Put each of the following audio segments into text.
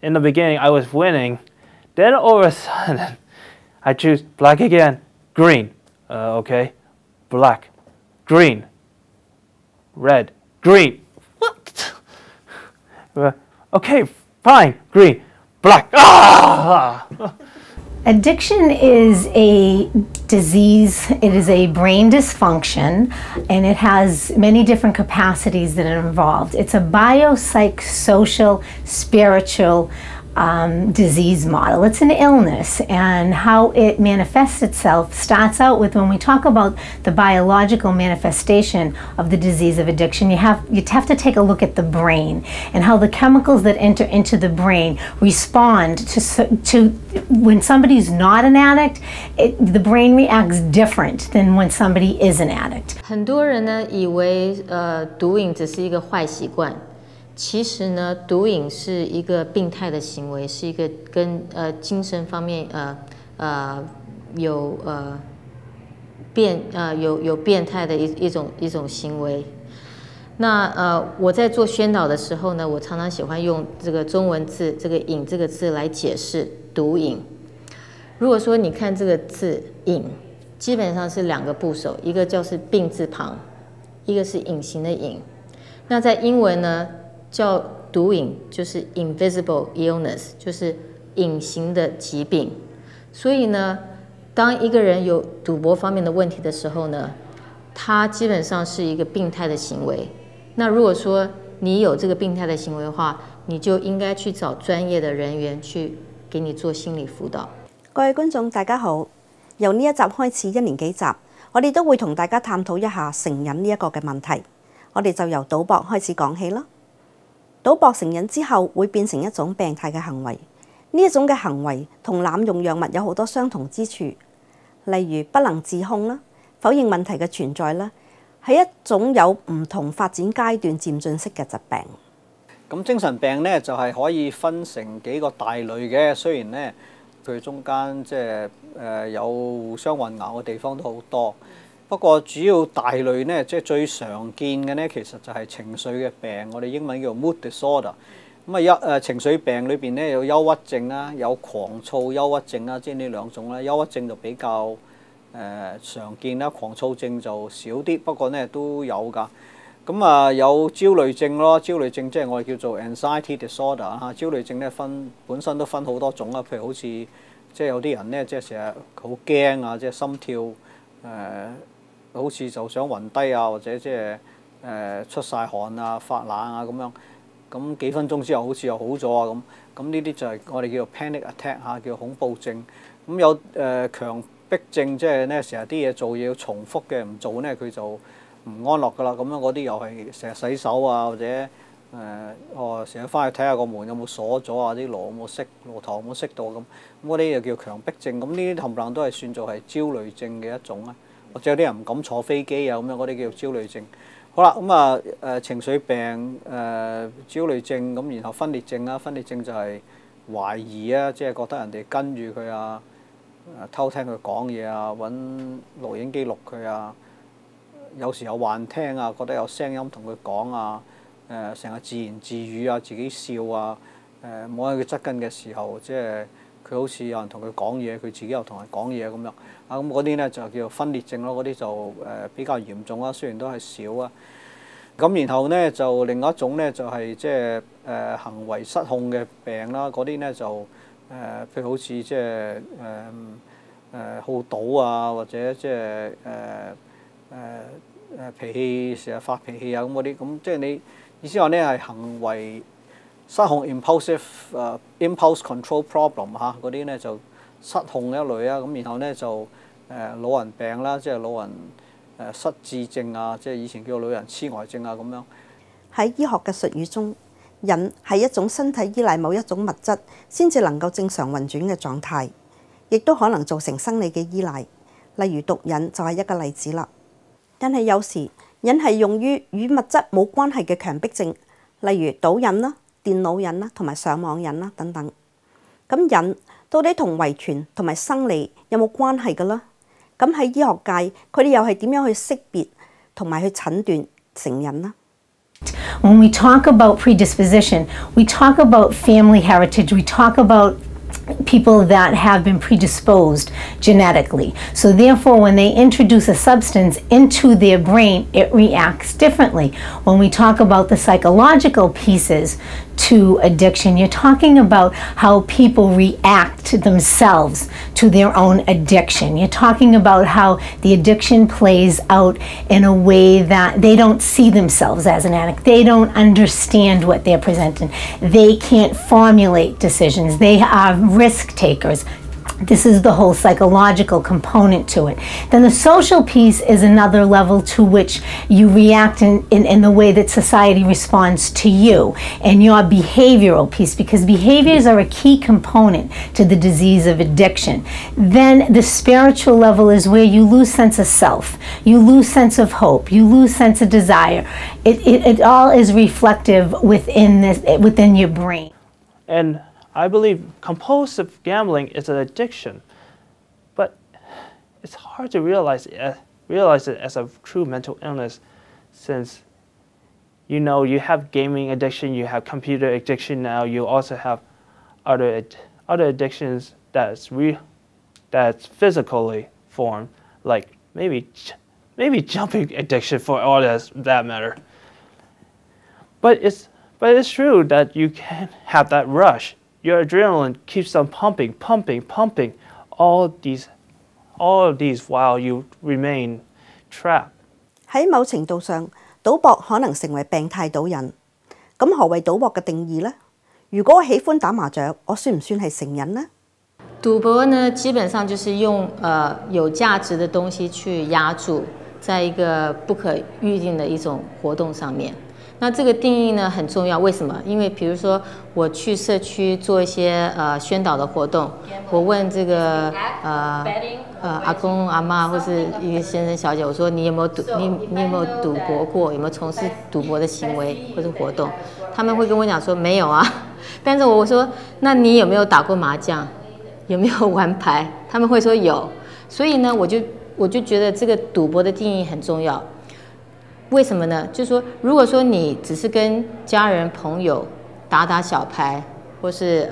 in the beginning I was winning. Then all of a sudden, I choose black again, green. Okay, black, green, red, green. What? Okay, fine, green, black. Ah! Addiction is a disease, it is a brain dysfunction, and it has many different capacities that are involved. It's a biopsychosocial, spiritual disease model. It's an illness, and how it manifests itself starts out with, when we talk about the biological manifestation of the disease of addiction, you have to take a look at the brain and how the chemicals that enter into the brain respond to when somebody's not an addict. The brain reacts different than when somebody is an addict. 很多人呢以为毒瘾只是一个坏习惯。其实呢，毒瘾是一个病态的行为，是一个跟精神方面有变态的一种行为。那我在做宣导的时候呢，我常常喜欢用这个中文字这个瘾这个字来解释毒瘾。如果说你看这个字瘾，基本上是两个部首，一个就是病字旁，一个是隐形的隐。那在英文呢？叫毒瘾，就是 invisible illness， 就是隐形的疾病。所以呢，当一个人有赌博方面的问题的时候呢，他基本上是一个病态的行为。那如果说你有这个病态的行为的话，你就应该去找专业的人员去给你做心理辅導。各位觀眾大家好，由呢一集開始1連幾集，我哋都會同大家探討一下成癮呢一個嘅問題。我哋就由賭博開始講起啦。賭博成癮之後會變成一種病態嘅行為，呢一種嘅行為同濫用藥物有好多相同之處，例如不能自控啦、否認問題嘅存在啦，係一種有唔同發展階段漸進式嘅疾病。咁精神病咧就係可以分成幾個大類嘅，雖然咧佢中間即係有互相混淆嘅地方都好多。不過主要大類咧，即係最常見嘅咧，其實就係情緒嘅病，我哋英文叫 mood disorder。咁啊情緒病裏邊咧有憂鬱症啦，有狂躁憂鬱症啦，即係呢兩種啦。憂鬱症就比較常見啦，狂躁症就少啲，不過咧都有㗎。咁啊有焦慮症咯，焦慮症即係我哋叫做 anxiety disorder 嚇。焦慮症咧本身都分好多種啊，譬如好似即係有啲人咧即係成日好驚啊，即係心跳好似就想暈低啊，或者即係出晒汗啊、發冷啊咁樣，咁幾分鐘之後好似又好咗啊咁呢啲就係我哋叫做 panic attack 嚇，叫恐怖症。咁有強迫症，即係咧成日啲嘢做嘢要重複嘅，唔做咧佢就唔安樂噶啦。咁樣嗰啲又係成日洗手啊，或者成日翻去睇下個門有冇鎖咗啊，啲爐有冇熄，爐頭有冇熄到咁嗰啲又叫強迫症。咁呢啲冚唪唥都係算做係焦慮症嘅一種啊。或者有啲人唔敢坐飛機啊，咁樣嗰啲叫焦慮症。好啦，咁情緒病焦慮症咁，然後分裂症啦，分裂症就係懷疑啊，即係覺得人哋跟住佢啊，偷聽佢講嘢啊，揾錄影機錄佢啊，有時有幻聽啊，覺得有聲音同佢講啊，成日自言自語啊，自己笑啊，摸喺佢側跟嘅時候，即係佢好似有人同佢講嘢，佢自己又同人講嘢咁樣。咁嗰啲咧就叫做分裂症咯，嗰啲就比較嚴重啦，雖然都係少啊。咁然後咧就另外一種咧就係即係行為失控嘅病啦，嗰啲咧就譬如好似即係好賭啊，或者即係脾氣成日發脾氣啊咁嗰啲，咁即係你意思話咧係行為失控 impulse control problem 嚇，嗰啲咧就失控一類啊。咁然後咧就老人病啦，即係老人失智症啊，即係以前叫老人痴呆症啊咁樣。喺醫學嘅術語中，癮係一種身體依賴某一種物質先至能夠正常運轉嘅狀態，亦都可能造成生理嘅依賴。例如毒癮就係一個例子啦。但係有時癮係用於與物質冇關係嘅強迫症，例如賭癮啦、電腦癮啦同埋上網癮啦等等。咁癮到底同遺傳同埋生理有冇關係嘅呢？咁喺醫學界，佢哋又係點樣去識別同埋去診斷成癮呢？ When we talk about predisposition, we talk about family heritage, we talk about people that have been predisposed genetically. So therefore, when they introduce a substance into their brain, it reacts differently. When we talk about the psychological pieces to addiction, you're talking about how people react themselves to their own addiction. You're talking about how the addiction plays out in a way that they don't see themselves as an addict. They don't understand what they're presenting. They can't formulate decisions. They are risk takers. This is the whole psychological component to it. Then the social piece is another level to which you react in the way that society responds to you, and your behavioral piece, because behaviors are a key component to the disease of addiction. Then the spiritual level is where you lose sense of self, you lose sense of hope, you lose sense of desire. It all is reflective within your brain. And I believe compulsive gambling is an addiction, but it's hard to realize it as a true mental illness, since you know you have gaming addiction, you have computer addiction now, you also have other addictions that's physically formed, like maybe jumping addiction for all that matter. But it's true that you can have that rush. Your adrenaline keeps on pumping, all of these while you remain trapped. 喺某程度上，賭博可能成為病態賭癮。咁何謂賭博嘅定義呢？如果我喜歡打麻雀，我算唔算係成癮呢？賭博呢，基本上就是用有價值的東西去壓注，在一個不可預定的一種活動上面。那這個定義呢很重要，為什麼？因為比如說我去社區做一些宣導的活動，我問這個阿公阿媽或是一個先生小姐，我說你有沒有賭博過？有沒有從事賭博的行為或者活動？他們會跟我講說沒有啊。但是我說那你有沒有打過麻將？有沒有玩牌？他們會說有。所以呢，我就覺得這個賭博的定義很重要。為什麼呢？就是說，如果說你只是跟家人朋友打小牌，或是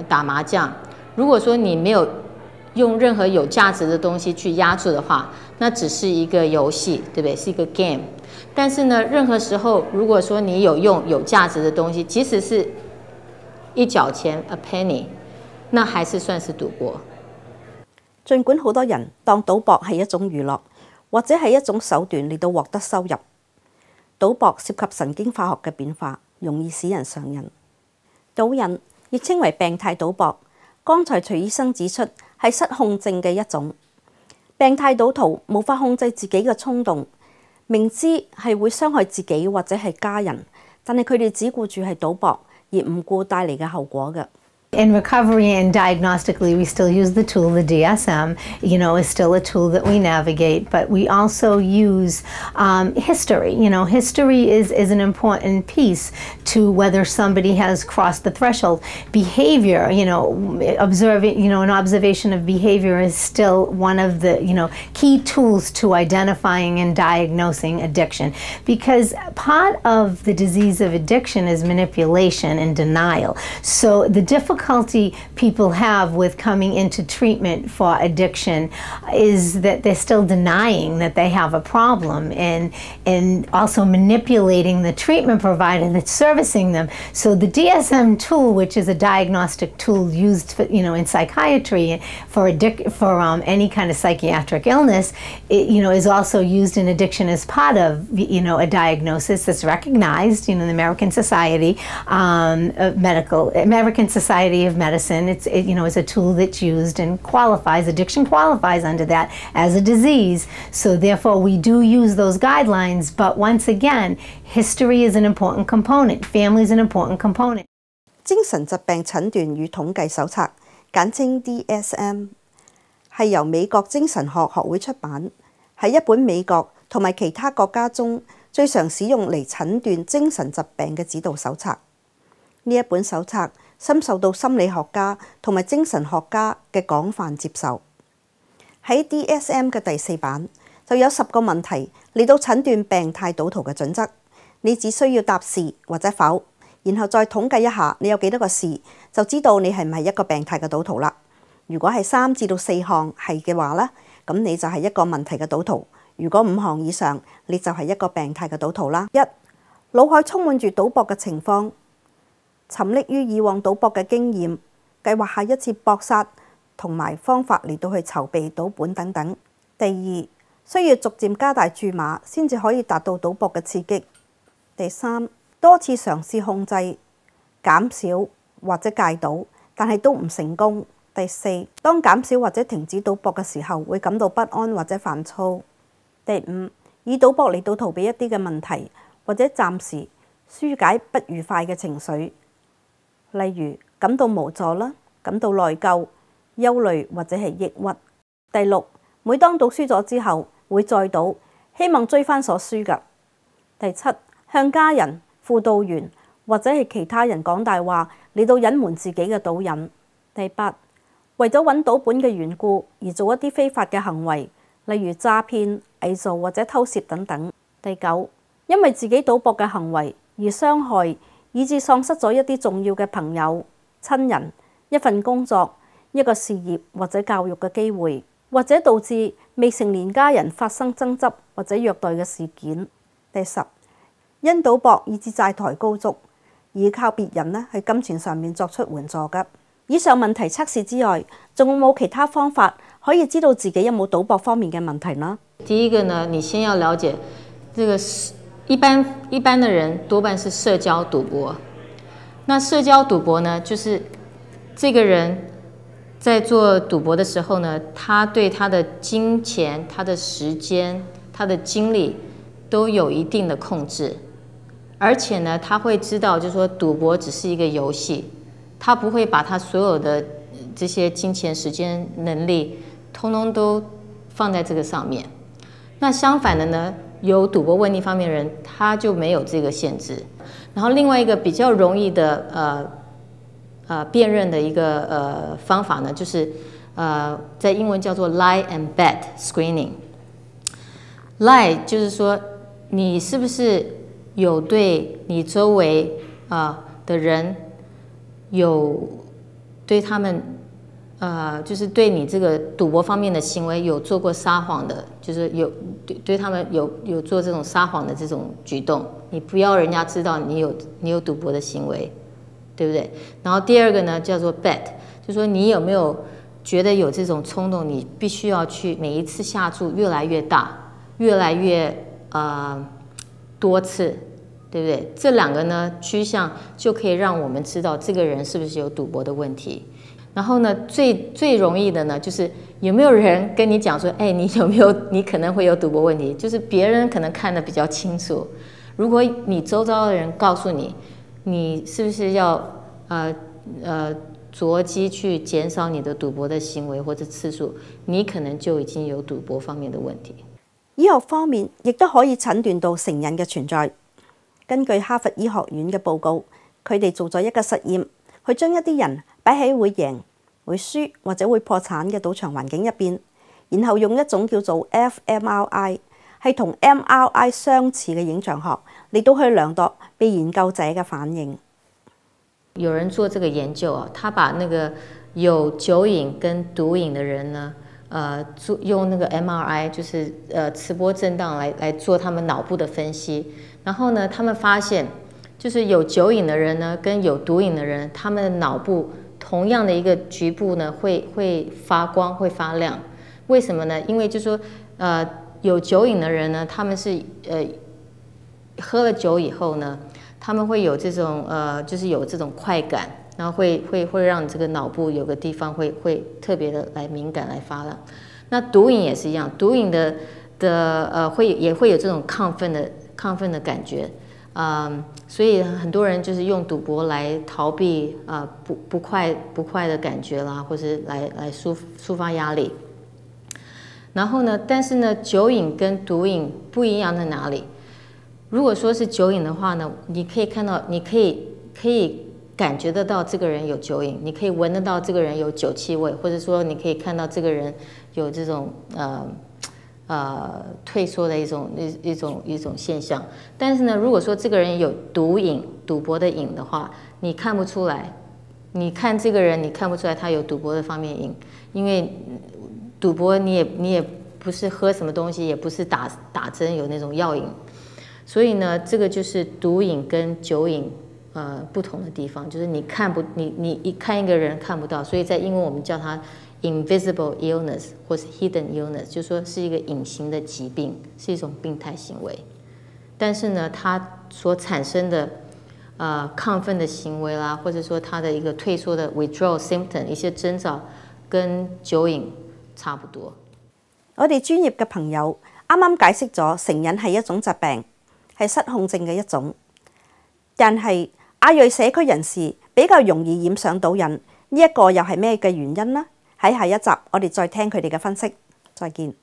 打麻將，如果說你沒有用任何有價值的東西去壓住的話，那只是一個遊戲，對不對？是一個 game。但是呢，任何時候如果說你有用有價值的東西，即使是1角錢 a penny， 那還是算是賭博。儘管好多人當賭博係一種娛樂，或者係一種手段嚟到獲得收入。賭博涉及神經化學嘅變化，容易使人上癮。賭癮亦稱為病態賭博。剛才徐醫生指出係失控症嘅一種。病態賭徒無法控制自己嘅衝動，明知係會傷害自己或者係家人，但係佢哋只顧住係賭博，而唔顧帶嚟嘅後果嘅。In recovery and diagnostically, we still use the tool, the DSM, is still a tool that we navigate, but we also use history. History is an important piece to whether somebody has crossed the threshold. Behavior, observing, an observation of behavior is still one of the, key tools to identifying and diagnosing addiction, because part of the disease of addiction is manipulation and denial. So the difficulty people have with coming into treatment for addiction is that they're still denying that they have a problem, and also manipulating the treatment provider that's servicing them. So the DSM tool, which is a diagnostic tool used for, in psychiatry for any kind of psychiatric illness, is also used in addiction as part of a diagnosis that's recognized in the American Society American Society of Medicine. It's a tool that's used and qualifies. Addiction qualifies under that as a disease. So therefore, we do use those guidelines. But once again, history is an important component. Family is an important component. 精神疾病診斷與統計手冊，簡稱 DSM， 係由美國精神學學會出版，係一本美國同埋其他國家中最常使用嚟診斷精神疾病嘅指導手冊。呢一本手冊深受到心理學家同埋精神學家嘅廣泛接受。喺 DSM 嘅第4版就有10個問題嚟到診斷病態賭徒嘅準則，你只需要答是或者否，然後再統計一下你有幾多個是，就知道你係唔係一個病態嘅賭徒啦。如果係3至到4項係嘅話咧，咁你就係一個問題嘅賭徒；如果5項以上，你就係一個病態嘅賭徒啦。1. 腦海充滿住賭博嘅情況，沉溺於以往賭博嘅經驗，計劃下一次搏殺同埋方法嚟到去籌備賭本等等。第2，需要逐漸加大注碼先至可以達到賭博嘅刺激。第3，多次嘗試控制、減少或者戒賭，但係都唔成功。第4，當減少或者停止賭博嘅時候，會感到不安或者煩躁。第5，以賭博嚟到逃避一啲嘅問題，或者暫時紓解不愉快嘅情緒，例如感到無助啦、感到內疚、憂慮或者係抑鬱。第6，每當賭輸咗之後，會再賭，希望追翻所輸㗎。第7，向家人、輔導員或者係其他人講大話嚟到隱瞞自己嘅賭癮。第8，為咗揾賭本嘅緣故而做一啲非法嘅行為，例如詐騙、偽造或者偷竊等等。第9，因為自己賭博嘅行為而傷害，以致喪失咗一啲重要嘅朋友、親人、一份工作、一個事業或者教育嘅機會，或者導致未成年家人發生爭執或者虐待嘅事件。第10，因賭博以致債台高築，而靠別人呢喺金錢上面作出援助㗎。以上問題測試之外，仲有冇其他方法可以知道自己有冇賭博方面嘅問題呢？第一個呢，你先要了解，這個一般的人多半是社交賭博。那社交賭博呢，就是這個人在做賭博的時候呢，他對他的金錢、他的時間、他的精力都有一定的控制，而且呢，他會知道，就是說賭博只是一個遊戲。他不會把他所有的這些金錢、時間、能力，通通都放在這個上面。那相反的呢，有賭博問題方面的人，他就沒有這個限制。然後另外一個比較容易的辨認的一個方法呢，就是在英文叫做 lie and bet screening。lie 就是說你是不是有對你周圍的人有對他們，就是對你這個賭博方面的行為有做過撒謊的，就是有對他們有做這種撒謊的這種舉動，你不要人家知道你有賭博的行為，對不對？然後第二個呢叫做 bet， 就是說你有沒有覺得有這種衝動，你必須要去每一次下注越來越大，越來越多次。對不對？這兩個呢趨向就可以讓我們知道這個人是不是有賭博的問題。然後呢，最容易的呢，就是有沒有人跟你講說，哎，你有沒有你可能會有賭博問題？就是別人可能看得比較清楚。如果你周遭的人告訴你，你是不是要着機去減少你的賭博的行為或者次數，你可能就已經有賭博方面的問題。醫學方面亦都可以診斷到成癮嘅存在。根據哈佛醫學院嘅報告，佢哋做咗一個實驗，佢將一啲人擺喺會贏、會輸或者會破產嘅賭場環境入邊，然後用一種叫做 fMRI， 係同 MRI 相似嘅影像學嚟到去量度被研究者嘅反應。有人做這個研究啊，他把那個有酒癮跟賭癮的人呢，用那個 MRI， 就是磁波震盪來做他們腦部的分析。然後呢，他們發現，就是有酒癮的人呢，跟有賭癮的人，他們的腦部同樣的一個局部呢，會發光，會發亮。為什麼呢？因為就是說，有酒癮的人呢，他們是喝了酒以後呢，他們會有這種就是有這種快感，然後會讓這個腦部有個地方會特別的來敏感來發亮。那賭癮也是一樣，賭癮也會有這種亢奮的感覺，所以很多人就是用賭博來逃避不快的感覺啦，或是來抒發壓力。然後呢，但是呢，酒癮跟賭癮不一樣在哪裡？如果說是酒癮的話呢，你可以看到，你可以感覺得到這個人有酒癮，你可以聞得到這個人有酒氣味，或者說你可以看到這個人有這種退缩的一种现象。但是呢，如果说这个人有毒瘾、赌博的瘾的话，你看不出来。你看这个人，你看不出来他有赌博的方面瘾，因为赌博你也不是喝什么东西，也不是打针有那种药瘾，所以呢，这个就是毒瘾跟酒瘾不同的地方，就是你一看一个人看不到，所以在英文我们叫它 invisible illness 或是 hidden illness， 就是说是一个隐形的疾病，是一种病态行为。但是呢，它所产生的亢奋的行為啦，或者說他的一個退縮的 withdrawal symptom 一些徵兆，跟酒癮差不多。我哋專業嘅朋友啱啱解釋咗成癮係一種疾病，係失控症嘅一種。但係亞裔社區人士比較容易染上賭癮，呢一個又係咩嘅原因呢？喺下一集我哋再聽佢哋嘅分析。再見。